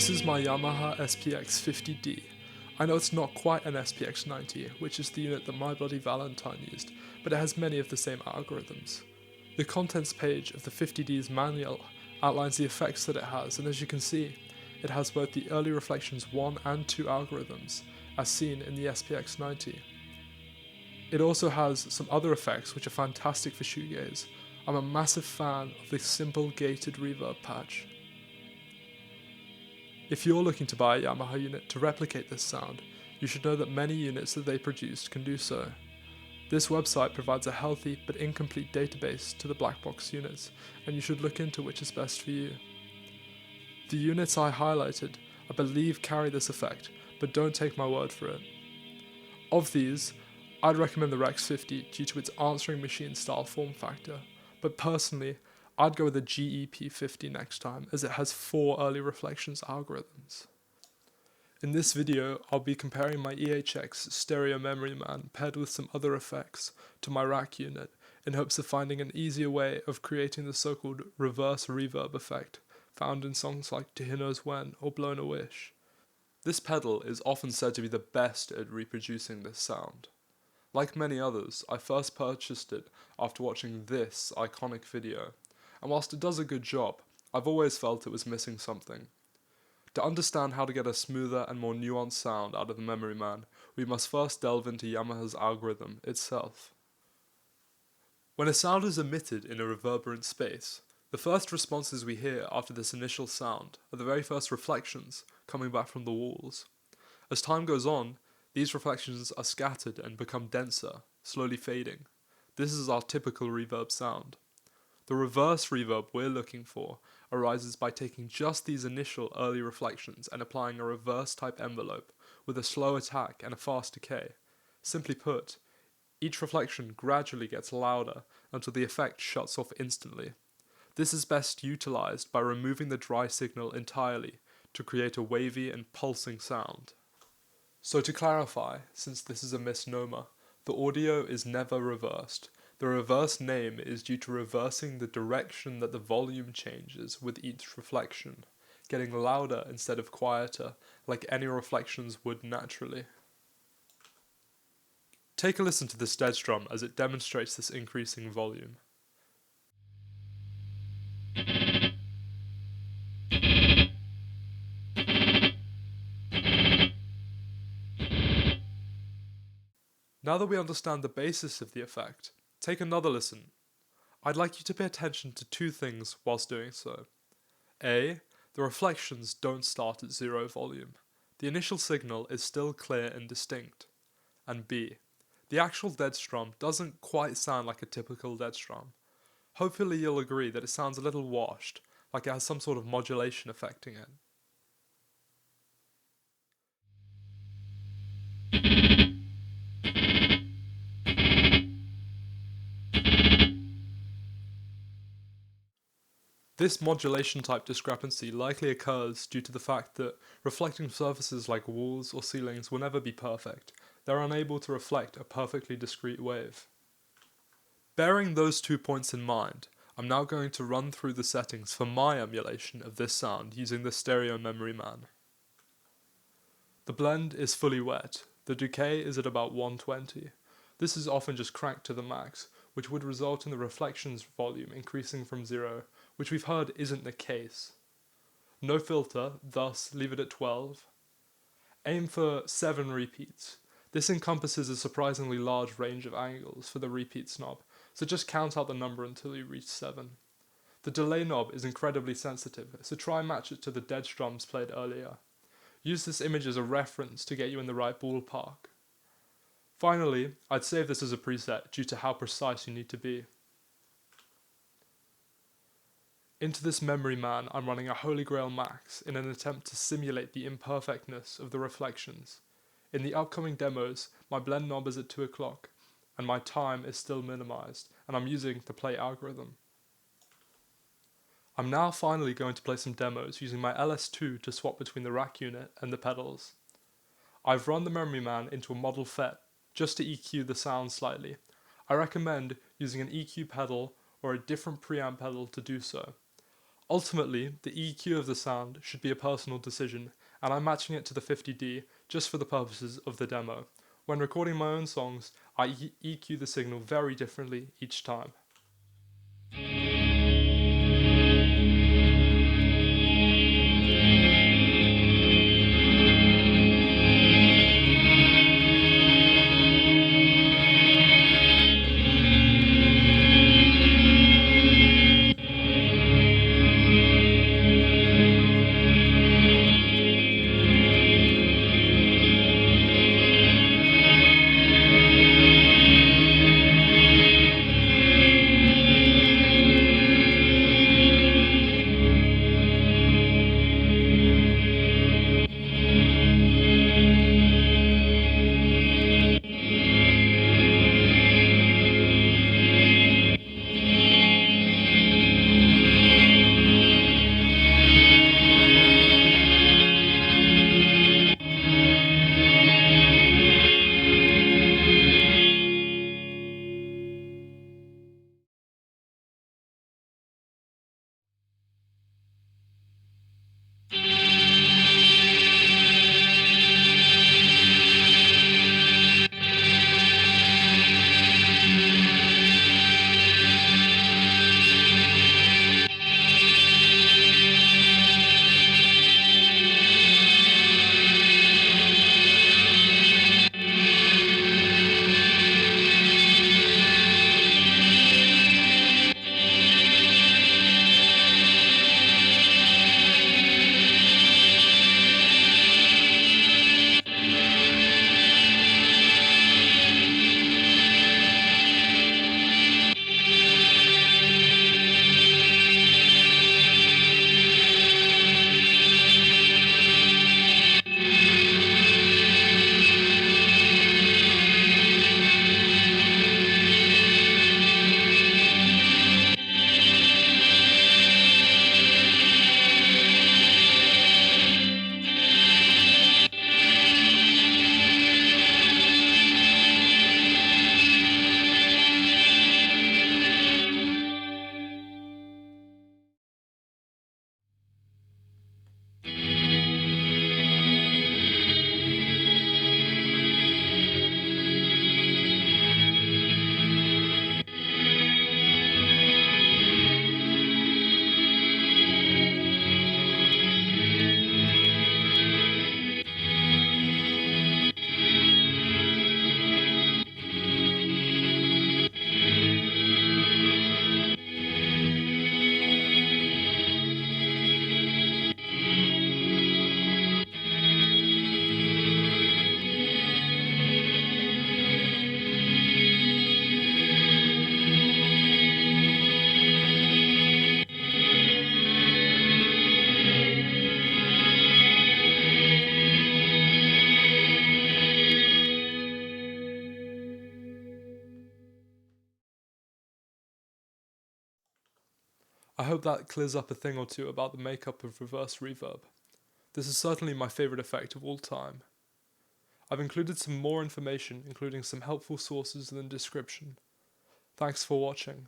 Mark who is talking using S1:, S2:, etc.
S1: This is my Yamaha SPX-50D. I know it's not quite an SPX-90, which is the unit that my bloody Valentine used, but it has many of the same algorithms. The contents page of the 50D's manual outlines the effects that it has, and as you can see, it has both the early reflections 1 and 2 algorithms, as seen in the SPX-90. It also has some other effects which are fantastic for shoegaze. I'm a massive fan of the simple gated reverb patch. If you're looking to buy a Yamaha unit to replicate this sound, you should know that many units that they produced can do so. This website provides a healthy but incomplete database to the black box units, and you should look into which is best for you. The units I highlighted, I believe carry this effect, but don't take my word for it. Of these, I'd recommend the Rex 50 due to its answering machine style form factor, but personally, I'd go with the GEP50 next time, as it has 4 early reflections algorithms. In this video, I'll be comparing my EHX Stereo Memory Man paired with some other effects to my rack unit in hopes of finding an easier way of creating the so-called reverse reverb effect found in songs like To Hear Knows When or Blown a Wish. This pedal is often said to be the best at reproducing this sound. Like many others, I first purchased it after watching this iconic video, and whilst it does a good job, I've always felt it was missing something. To understand how to get a smoother and more nuanced sound out of the Memory Man, we must first delve into Yamaha's algorithm itself. When a sound is emitted in a reverberant space, the first responses we hear after this initial sound are the very first reflections coming back from the walls. As time goes on, these reflections are scattered and become denser, slowly fading. This is our typical reverb sound. The reverse reverb we're looking for arises by taking just these initial early reflections and applying a reverse type envelope with a slow attack and a fast decay. Simply put, each reflection gradually gets louder until the effect shuts off instantly. This is best utilized by removing the dry signal entirely to create a wavy and pulsing sound. So to clarify, since this is a misnomer, the audio is never reversed. The reverse name is due to reversing the direction that the volume changes with each reflection, getting louder instead of quieter, like any reflections would naturally. Take a listen to this dead strum as it demonstrates this increasing volume. Now that we understand the basis of the effect, take another listen. I'd like you to pay attention to 2 things whilst doing so. A. The reflections don't start at 0 volume. The initial signal is still clear and distinct. And B. The actual dead strum doesn't quite sound like a typical dead strum. Hopefully you'll agree that it sounds a little washed, like it has some sort of modulation affecting it. This modulation type discrepancy likely occurs due to the fact that reflecting surfaces like walls or ceilings will never be perfect. They're unable to reflect a perfectly discrete wave. Bearing those 2 points in mind, I'm now going to run through the settings for my emulation of this sound using the Stereo Memory Man. The blend is fully wet. The decay is at about 120. This is often just cranked to the max, which would result in the reflections volume increasing from 0, which we've heard isn't the case. No filter, thus leave it at 12. Aim for 7 repeats. This encompasses a surprisingly large range of angles for the repeats knob, so just count out the number until you reach 7. The delay knob is incredibly sensitive, so try and match it to the dead strums played earlier. Use this image as a reference to get you in the right ballpark. Finally, I'd save this as a preset due to how precise you need to be. Into this Memory Man, I'm running a Holy Grail Max in an attempt to simulate the imperfectness of the reflections. In the upcoming demos, my blend knob is at 2 o'clock, and my time is still minimized, and I'm using the play algorithm. I'm now finally going to play some demos using my LS2 to swap between the rack unit and the pedals. I've run the Memory Man into a model FET just to EQ the sound slightly. I recommend using an EQ pedal or a different preamp pedal to do so. Ultimately, the EQ of the sound should be a personal decision, and I'm matching it to the 50D just for the purposes of the demo. When recording my own songs, I EQ the signal very differently each time. I hope that clears up a thing or two about the makeup of reverse reverb. This is certainly my favourite effect of all time. I've included some more information, including some helpful sources in the description. Thanks for watching.